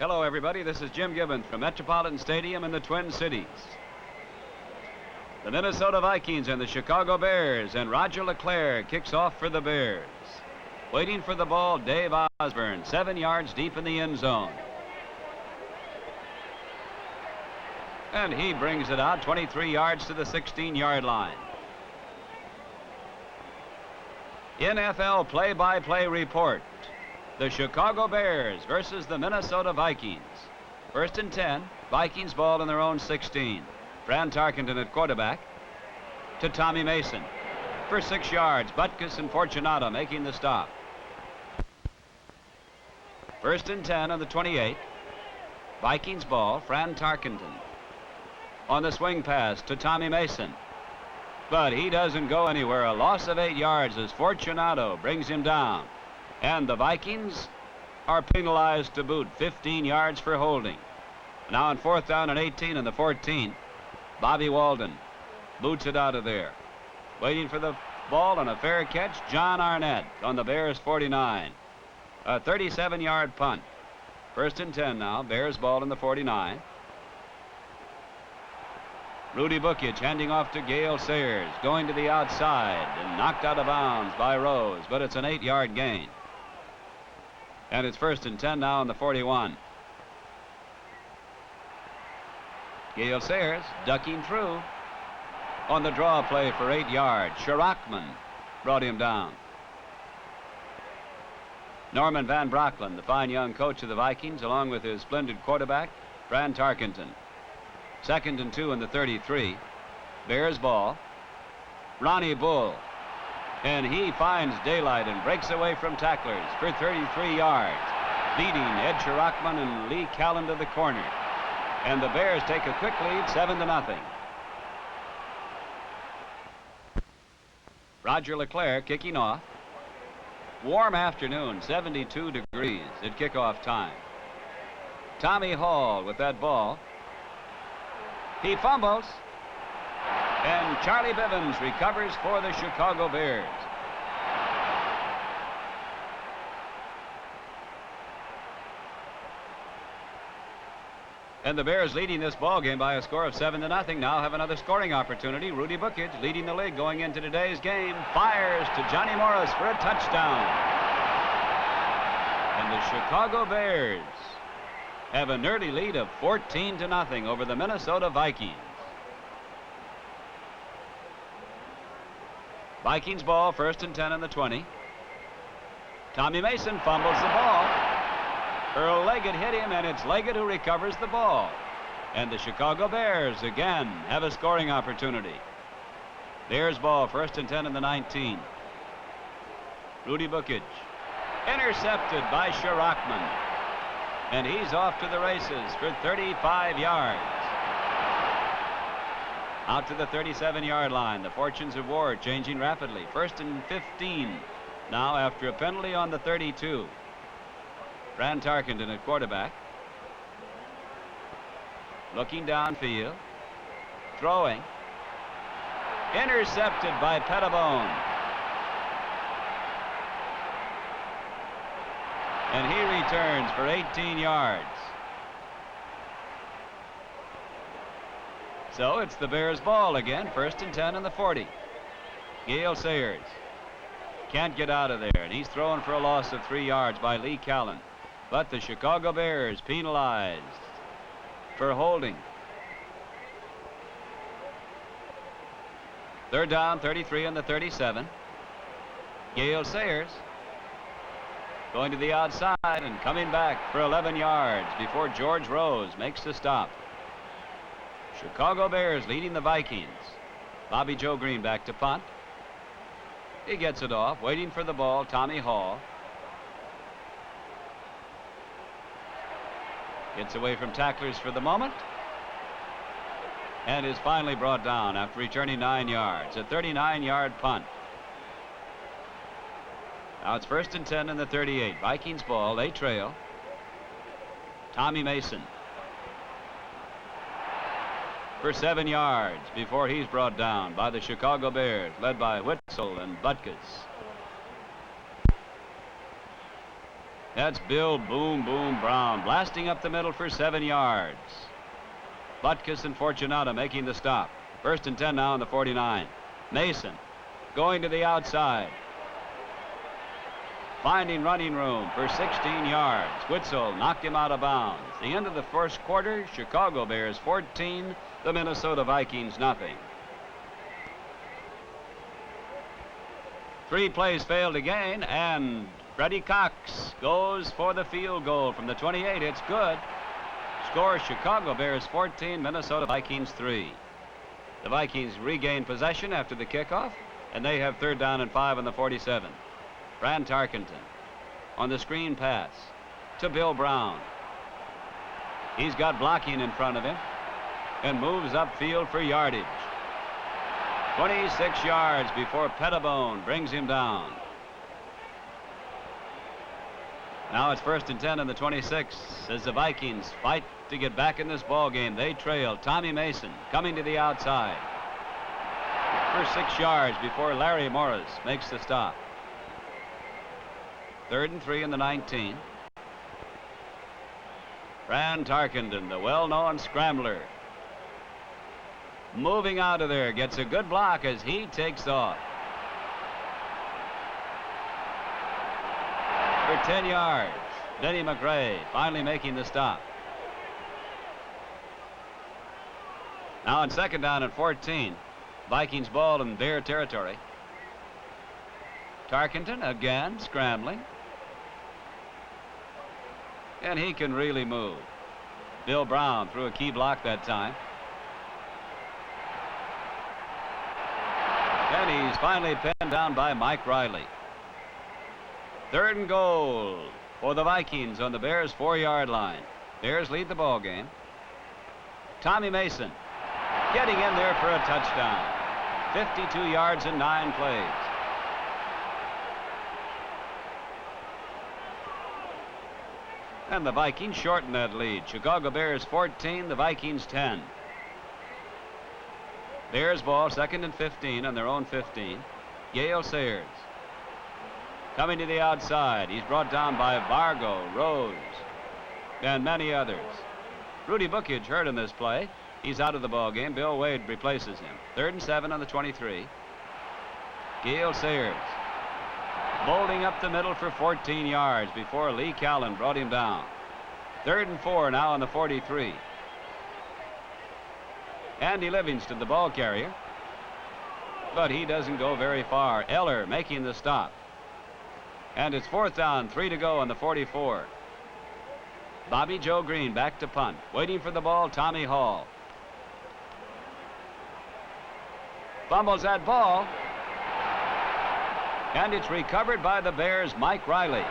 Hello, everybody. This is Jim Gibbons from Metropolitan Stadium in the Twin Cities. The Minnesota Vikings and the Chicago Bears, and Roger LeClaire kicks off for the Bears. Waiting for the ball, Dave Osborne, 7 yards deep in the end zone. And he brings it out 23 yards to the 16-yard line. NFL play-by-play report. The Chicago Bears versus the Minnesota Vikings. 1st and 10, Vikings ball in their own 16. Fran Tarkenton at quarterback to Tommy Mason. For 6 yards, Butkus and Fortunato making the stop. 1st and 10 on the 28. Vikings ball, Fran Tarkenton. On the swing pass to Tommy Mason. But he doesn't go anywhere. A loss of 8 yards as Fortunato brings him down. And the Vikings are penalized to boot, 15 yards for holding. Now on 4th down and 18 and the 14. Bobby Walden boots it out of there. Waiting for the ball and a fair catch, John Arnett on the Bears 49. A 37-yard punt. 1st and 10 now, Bears ball in the 49. Rudy Bukic handing off to Gale Sayers, going to the outside and knocked out of bounds by Rose, but it's an 8-yard gain. And it's 1st and 10 now on the 41. Gale Sayers ducking through on the draw play for 8 yards. Sharachman brought him down. Norman Van Brocklin, the fine young coach of the Vikings, along with his splendid quarterback, Fran Tarkenton. 2nd and 2 in the 33. Bears ball. Ronnie Bull. And he finds daylight and breaks away from tacklers for 33 yards, beating Ed Sharachman and Lee Callan to the corner. And the Bears take a quick lead, 7-0. Roger LeClaire kicking off. Warm afternoon, 72 degrees at kickoff time. Tommy Hall with that ball. He fumbles. And Charlie Bivens recovers for the Chicago Bears. And the Bears, leading this ball game by a score of 7-0, now have another scoring opportunity. Rudy Bukic, leading the league going into today's game, fires to Johnny Morris for a touchdown. And the Chicago Bears have an early lead of 14-0 over the Minnesota Vikings. Vikings ball, 1st and 10 on the 20. Tommy Mason fumbles the ball. Earl Leggett hit him, and it's Leggett who recovers the ball. And the Chicago Bears again have a scoring opportunity. Bears ball, 1st and 10 in the 19. Rudy Bukic intercepted by Sharachman. And he's off to the races for 35 yards. Out to the 37-yard line. The fortunes of war changing rapidly. 1st and 15 now after a penalty on the 32. Fran Tarkenton at quarterback. Looking downfield. Throwing. Intercepted by Pettibone. And he returns for 18 yards. So it's the Bears ball again, 1st and 10 in the 40. Gale Sayers can't get out of there, and he's thrown for a loss of 3 yards by Lee Callan. But the Chicago Bears penalized for holding. 3rd down, 33 on the 37. Gale Sayers going to the outside and coming back for 11 yards before George Rose makes the stop. Chicago Bears leading the Vikings. Bobby Joe Green back to punt. He gets it off, waiting for the ball, Tommy Hall. Gets away from tacklers for the moment. And is finally brought down after returning 9 yards. A 39-yard punt. Now it's 1st and 10 in the 38. Vikings ball, they trail. Tommy Mason. For 7 yards before he's brought down by the Chicago Bears, led by Witzel and Butkus. That's Bill Boom Boom Brown blasting up the middle for 7 yards. Butkus and Fortunato making the stop. 1st and 10 now on the 49. Mason going to the outside. Finding running room for 16 yards. Witzel knocked him out of bounds. The end of the first quarter, Chicago Bears 14, the Minnesota Vikings nothing. 3 plays failed again, and Freddie Cox goes for the field goal from the 28. It's good. Score Chicago Bears 14, Minnesota Vikings 3. The Vikings regain possession after the kickoff, and they have 3rd down and 5 on the 47. Fran Tarkenton on the screen pass to Bill Brown. He's got blocking in front of him and moves upfield for yardage. 26 yards before Pettibone brings him down. Now it's 1st and 10 on the 26 as the Vikings fight to get back in this ball game. They trail. Tommy Mason coming to the outside for 6 yards before Larry Morris makes the stop. 3rd and 3 in the 19. Fran Tarkenton, the well-known scrambler, moving out of there, gets a good block as he takes off for 10 yards. Denny McRae finally making the stop. Now on 2nd down and 14, Vikings ball in Bear territory. Tarkenton again scrambling, and he can really move. Bill Brown threw a key block that time. And he's finally pinned down by Mike Riley. 3rd and goal for the Vikings on the Bears' 4-yard line. Bears lead the ball game. Tommy Mason getting in there for a touchdown. 52 yards in 9 plays. And the Vikings shorten that lead. Chicago Bears 14, the Vikings 10. Bears ball, 2nd and 15 on their own 15. Gale Sayers coming to the outside. He's brought down by Vargo, Rose, and many others. Rudy Bookage hurt in this play. He's out of the ball game. Bill Wade replaces him. 3rd and 7 on the 23. Gale Sayers bolting up the middle for 14 yards before Lee Callan brought him down. 3rd and 4 now on the 43. Andy Livingston, the ball carrier, but he doesn't go very far. Eller making the stop. And it's 4th down, 3 to go on the 44. Bobby Joe Green back to punt. Waiting for the ball, Tommy Hall. Fumbles that ball. And it's recovered by the Bears' Mike Riley.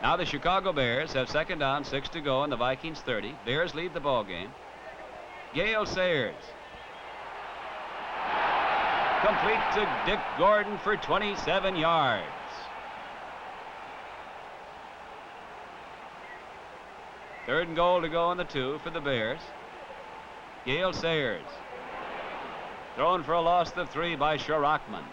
Now the Chicago Bears have 2nd down, 6 to go on the Vikings 30. Bears lead the ball game. Gale Sayers complete to Dick Gordon for 27 yards. Third and goal to go on the 2 for the Bears. Gale Sayers thrown for a loss of 3 by Sharachman.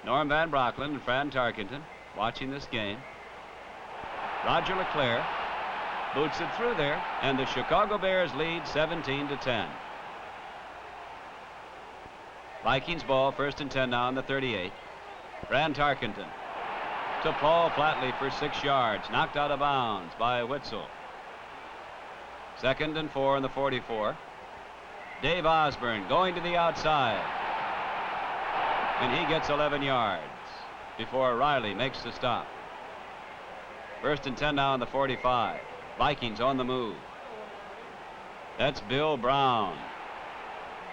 Norm Van Brocklin and Fran Tarkenton watching this game. Roger LeClaire boots it through there, and the Chicago Bears lead 17-10. Vikings ball, 1st and 10 now on the 38. Fran Tarkenton to Paul Flatley for 6 yards, knocked out of bounds by Witzel. 2nd and 4 on the 44. Dave Osborne going to the outside, and he gets 11 yards before Riley makes the stop. 1st and 10 now on the 45. Vikings on the move. That's Bill Brown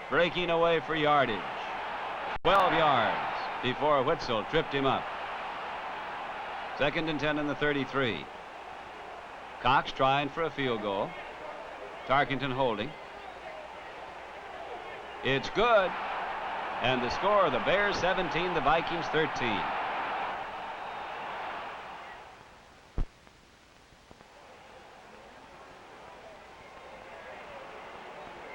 breaking away for yardage. 12 yards before Witzel tripped him up. 2nd and 10 in the 33. Cox trying for a field goal. Tarkenton holding. It's good. And the score, the Bears 17, the Vikings 13.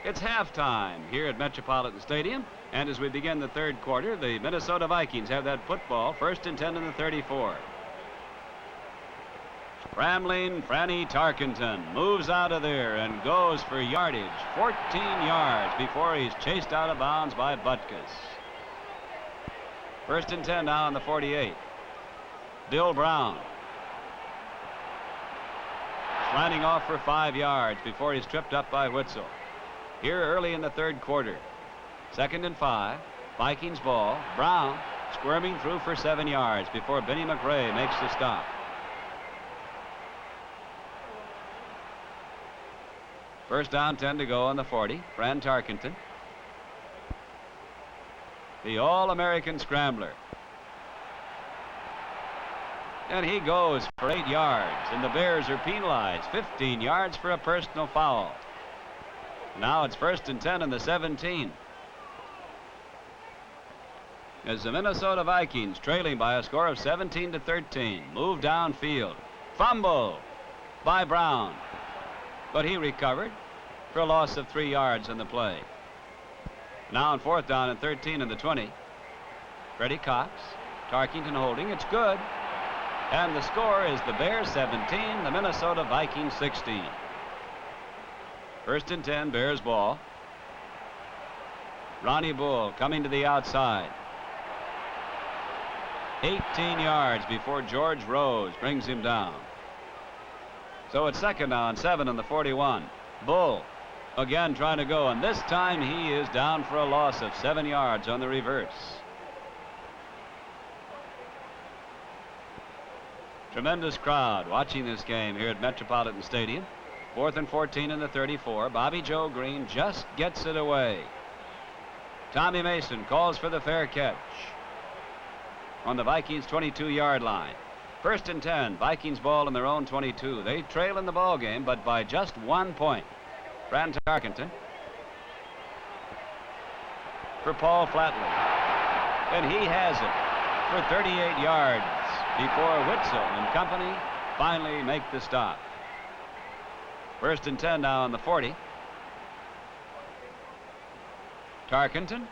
It's halftime here at Metropolitan Stadium, and as we begin the third quarter, the Minnesota Vikings have that football, 1st and 10 in the 34. Scrambling, Franny Tarkenton moves out of there and goes for yardage, 14 yards before he's chased out of bounds by Butkus. 1st and 10 now on the 48. Bill Brown slanting off for 5 yards before he's tripped up by Witzel. Here early in the third quarter. 2nd and 5. Vikings ball. Brown squirming through for 7 yards before Benny McRae makes the stop. First down, 10 to go on the 40. Fran Tarkenton, the All-American scrambler. And he goes for 8 yards, and the Bears are penalized 15 yards for a personal foul. Now it's 1st and 10 in the 17. As the Minnesota Vikings, trailing by a score of 17 to 13, move downfield. Fumble by Brown, but he recovered for a loss of 3 yards in the play. Now on 4th down and 13 in the 20. Freddie Cox, Tarkenton holding. It's good. And the score is the Bears 17, the Minnesota Vikings 16. 1st and 10, Bears ball. Ronnie Bull coming to the outside. 18 yards before George Rose brings him down. So it's 2nd now and 7 on the 41. Bull again trying to go, and this time he is down for a loss of 7 yards on the reverse. Tremendous crowd watching this game here at Metropolitan Stadium. 4th and 14 in the 34. Bobby Joe Green just gets it away. Tommy Mason calls for the fair catch on the Vikings 22-yard line. 1st and 10, Vikings ball in their own 22. They trail in the ball game, but by just 1 point. Fran Tarkenton for Paul Flatley, and he has it for 38 yards before Witzel and company finally make the stop. 1st and 10 now on the 40. Tarkenton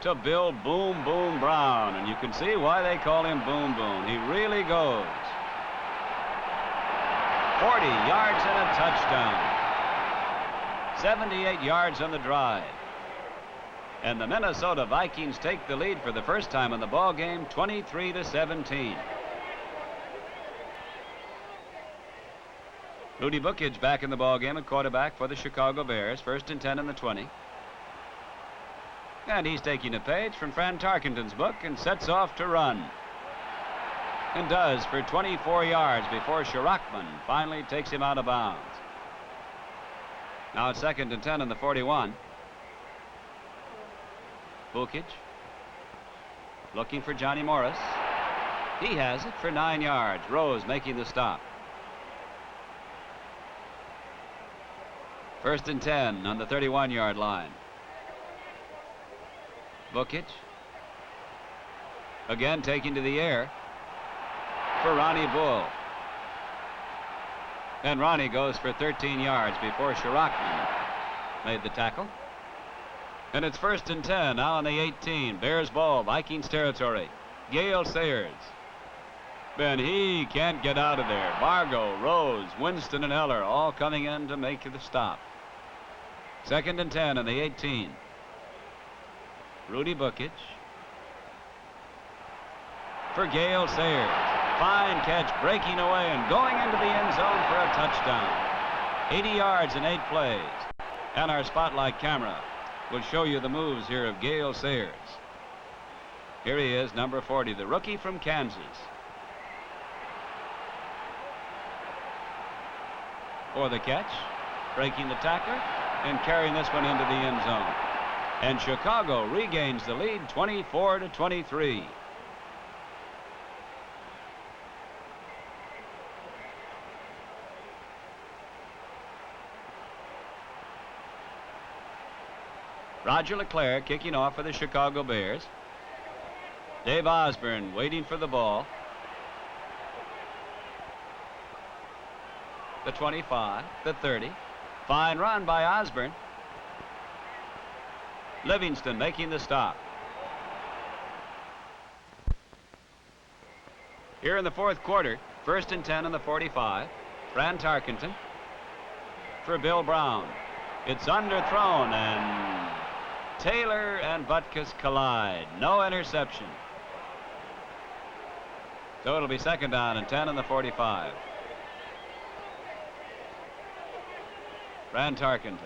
to Bill Boom Boom Brown, and you can see why they call him Boom Boom. He really goes. 40 yards and a touchdown. 78 yards on the drive. And the Minnesota Vikings take the lead for the first time in the ball game, 23 to 17. Rudy Bookage back in the ball game at quarterback for the Chicago Bears. 1st and 10 in the 20. And he's taking a page from Fran Tarkenton's book and sets off to run. And does for 24 yards before Shirachman finally takes him out of bounds. Now it's 2nd and 10 in the 41. Bookage looking for Johnny Morris. He has it for 9 yards. Rose making the stop. 1st and 10 on the 31-yard line. Bookage again taking to the air for Ronnie Bull. And Ronnie goes for 13 yards before Shirachman made the tackle. And it's 1st and 10 now on the 18. Bears ball, Vikings territory. Gale Sayers. Ben, he can't get out of there. Bargo, Rose, Winston, and Eller all coming in to make the stop. 2nd and 10 on the 18. Rudy Bookage for Gale Sayers. Fine catch, breaking away and going into the end zone for a touchdown. 80 yards in 8 plays. And our spotlight camera will show you the moves here of Gale Sayers. Here he is, number 40, the rookie from Kansas. For the catch, breaking the tackler, and carrying this one into the end zone. And Chicago regains the lead, 24 to 23. Roger LeClaire kicking off for the Chicago Bears. Dave Osborne waiting for the ball. The 25, the 30. Fine run by Osborne. Livingston making the stop. Here in the fourth quarter, 1st and 10 on the 45. Fran Tarkenton for Bill Brown. It's underthrown, and Taylor and Butkus collide. No interception. So it'll be 2nd down and 10 on the 45. Fran Tarkenton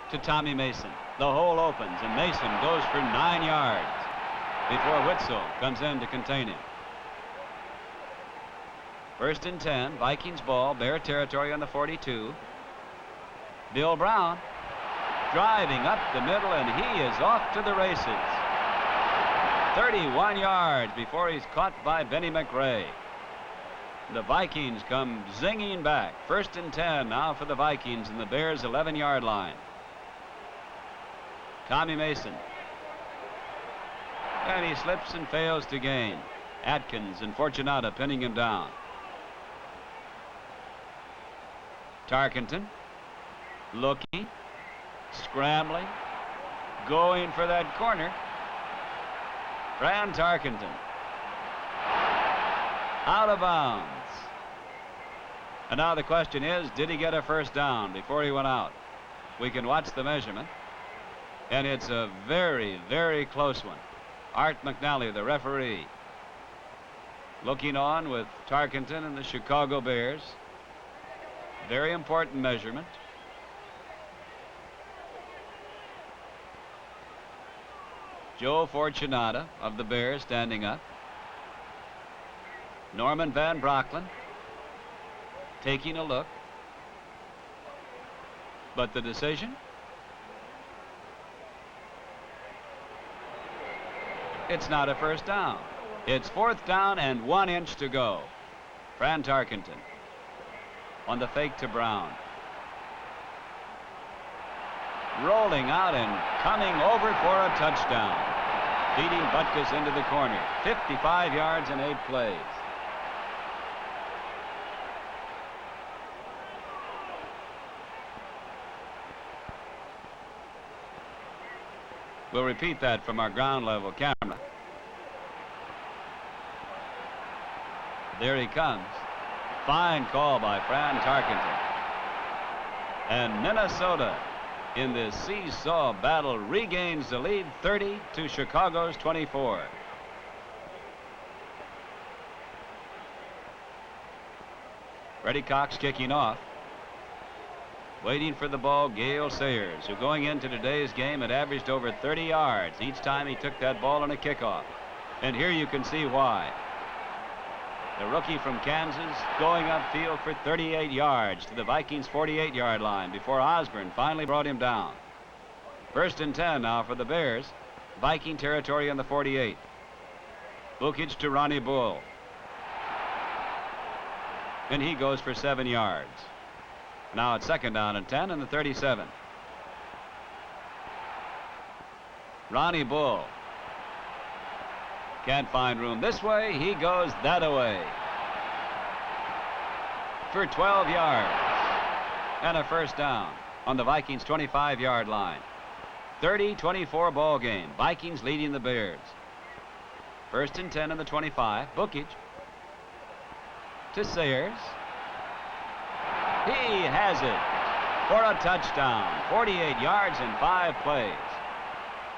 to Tommy Mason. The hole opens, and Mason goes for 9 yards before Witzel comes in to contain him. 1st and 10, Vikings ball, Bear territory on the 42. Bill Brown driving up the middle, and he is off to the races. 31 yards before he's caught by Benny McRae. The Vikings come zinging back. 1st and 10 now for the Vikings in the Bears' 11-yard line. Tommy Mason. And he slips and fails to gain. Atkins and Fortunata pinning him down. Tarkenton looking, scrambling, going for that corner. Fran Tarkenton out of bounds. And now the question is, did he get a first down before he went out? We can watch the measurement, and it's a very, very close one. Art McNally, the referee, looking on with Tarkenton and the Chicago Bears. Very important measurement. Joe Fortunata of the Bears standing up. Norman Van Brocklin taking a look. But the decision? It's not a first down. It's 4th down and 1 inch to go. Fran Tarkenton on the fake to Brown. Rolling out and coming over for a touchdown. Feeding Butkus into the corner. 55 yards in 8 plays. We'll repeat that from our ground level camera. There he comes. Fine call by Fran Tarkenton. And Minnesota, in this seesaw battle, regains the lead 30 to Chicago's 24. Freddie Cox kicking off. Waiting for the ball, Gale Sayers, who going into today's game had averaged over 30 yards each time he took that ball on a kickoff. And here you can see why. The rookie from Kansas going upfield for 38 yards to the Vikings' 48-yard line before Osborne finally brought him down. 1st and 10 now for the Bears. Viking territory on the 48. Bukic to Ronnie Bull. And he goes for 7 yards. Now it's 2nd down and 10 in the 37. Ronnie Bull can't find room this way. He goes that way for 12 yards and a first down on the Vikings' 25-yard line. 30-24 ball game. Vikings leading the Bears. 1st and 10 in the 25. Bukic to Sayers. He has it for a touchdown. 48 yards in 5 plays.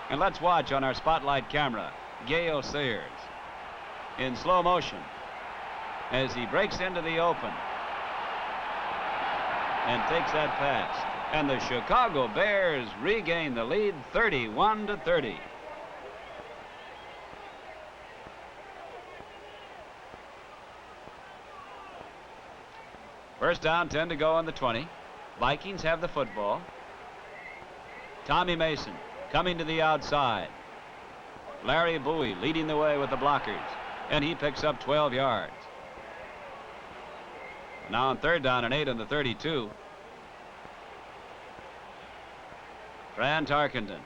And let's watch on our spotlight camera Gale Sayers in slow motion as he breaks into the open and takes that pass. And the Chicago Bears regain the lead 31-30. First down, 10 to go on the 20. Vikings have the football. Tommy Mason coming to the outside. Larry Bowie leading the way with the blockers, and he picks up 12 yards. Now on 3rd down and 8 on the 32. Fran Tarkenton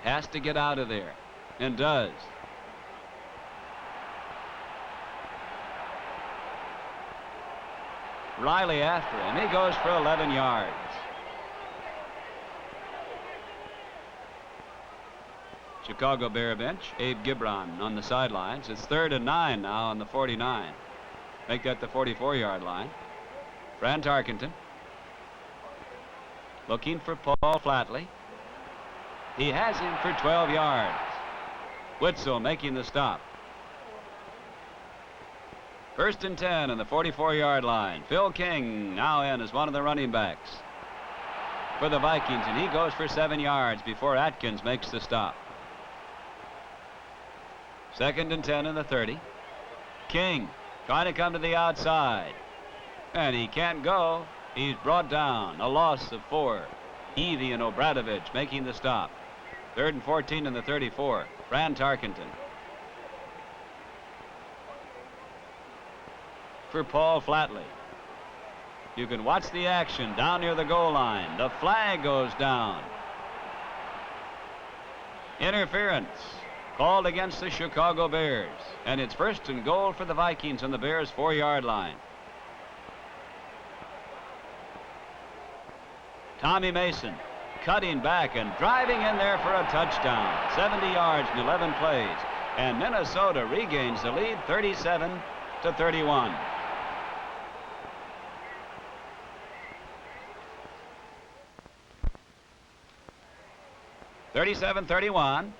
has to get out of there, and does. Riley after him. He goes for 11 yards. Chicago Bear bench, Abe Gibron on the sidelines. It's 3rd and 9 now on the 49. Make that the 44-yard line. Fran Tarkenton looking for Paul Flatley. He has him for 12 yards. Witzel making the stop. 1st and 10 on the 44-yard line. Phil King now in as one of the running backs for the Vikings, and he goes for 7 yards before Atkins makes the stop. 2nd and 10 in the 30. King trying to come to the outside, and he can't go. He's brought down. A loss of 4. Evie and Obradovich making the stop. 3rd and 14 in the 34. Fran Tarkenton for Paul Flatley. You can watch the action down near the goal line. The flag goes down. Interference called against the Chicago Bears, and it's 1st and goal for the Vikings on the Bears' 4-yard line. Tommy Mason cutting back and driving in there for a touchdown. 70 yards in 11 plays, and Minnesota regains the lead 37-31. 37-31.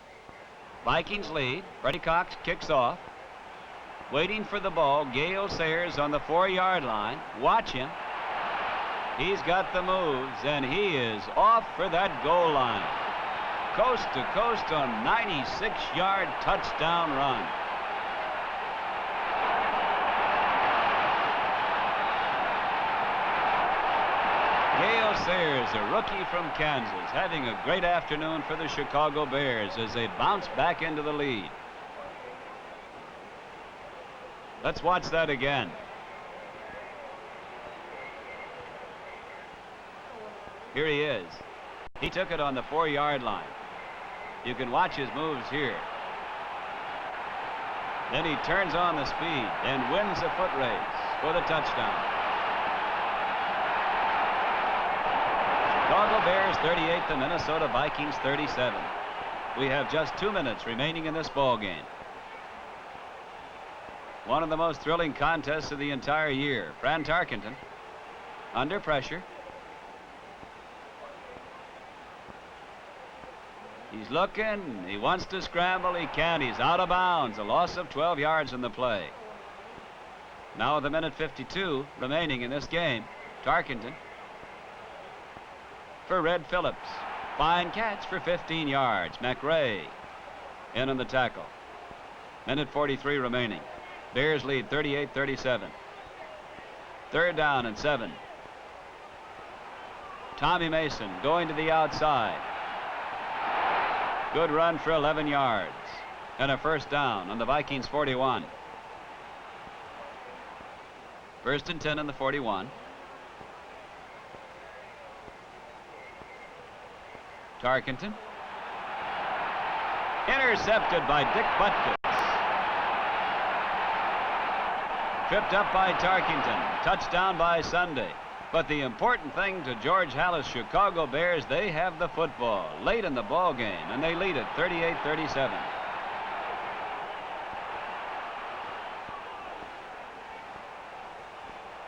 Vikings lead. Freddie Cox kicks off. Waiting for the ball. Gale Sayers on the 4-yard line. Watch him. He's got the moves, and he is off for that goal line. Coast to coast on 96-yard touchdown run. Gale Sayers, a rookie from Kansas, having a great afternoon for the Chicago Bears as they bounce back into the lead. Let's watch that again. Here he is. He took it on the 4-yard line. You can watch his moves here. Then he turns on the speed and wins a foot race for the touchdown. Chicago Bears 38, the Minnesota Vikings 37. We have just 2 minutes remaining in this ball game. One of the most thrilling contests of the entire year. Fran Tarkenton under pressure. He's looking. He wants to scramble. He can't. He's out of bounds. A loss of 12 yards in the play. Now with 1:52 remaining in this game. Tarkenton for Red Phillips. Fine catch for 15 yards. McRae in on the tackle. 1:43 remaining. Bears lead 38-37. 3rd down and 7. Tommy Mason going to the outside. Good run for 11 yards and a 1st down on the Vikings 41. 1st and 10 on the 41. Tarkenton intercepted by Dick Butkus. Tripped up by Tarkenton. Touchdown by Sunday. But the important thing to George Halas' Chicago Bears, they have the football late in the ball game, and they lead it 38-37.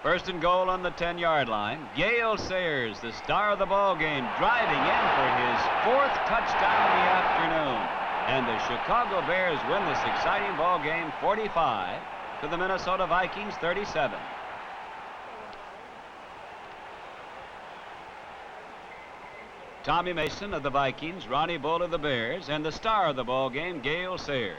First and goal on the 10-yard line. Gale Sayers, the star of the ball game, driving in for his 4th touchdown of the afternoon. And the Chicago Bears win this exciting ball game 45 to the Minnesota Vikings 37. Tommy Mason of the Vikings, Ronnie Bull of the Bears, and the star of the ball game, Gale Sayers.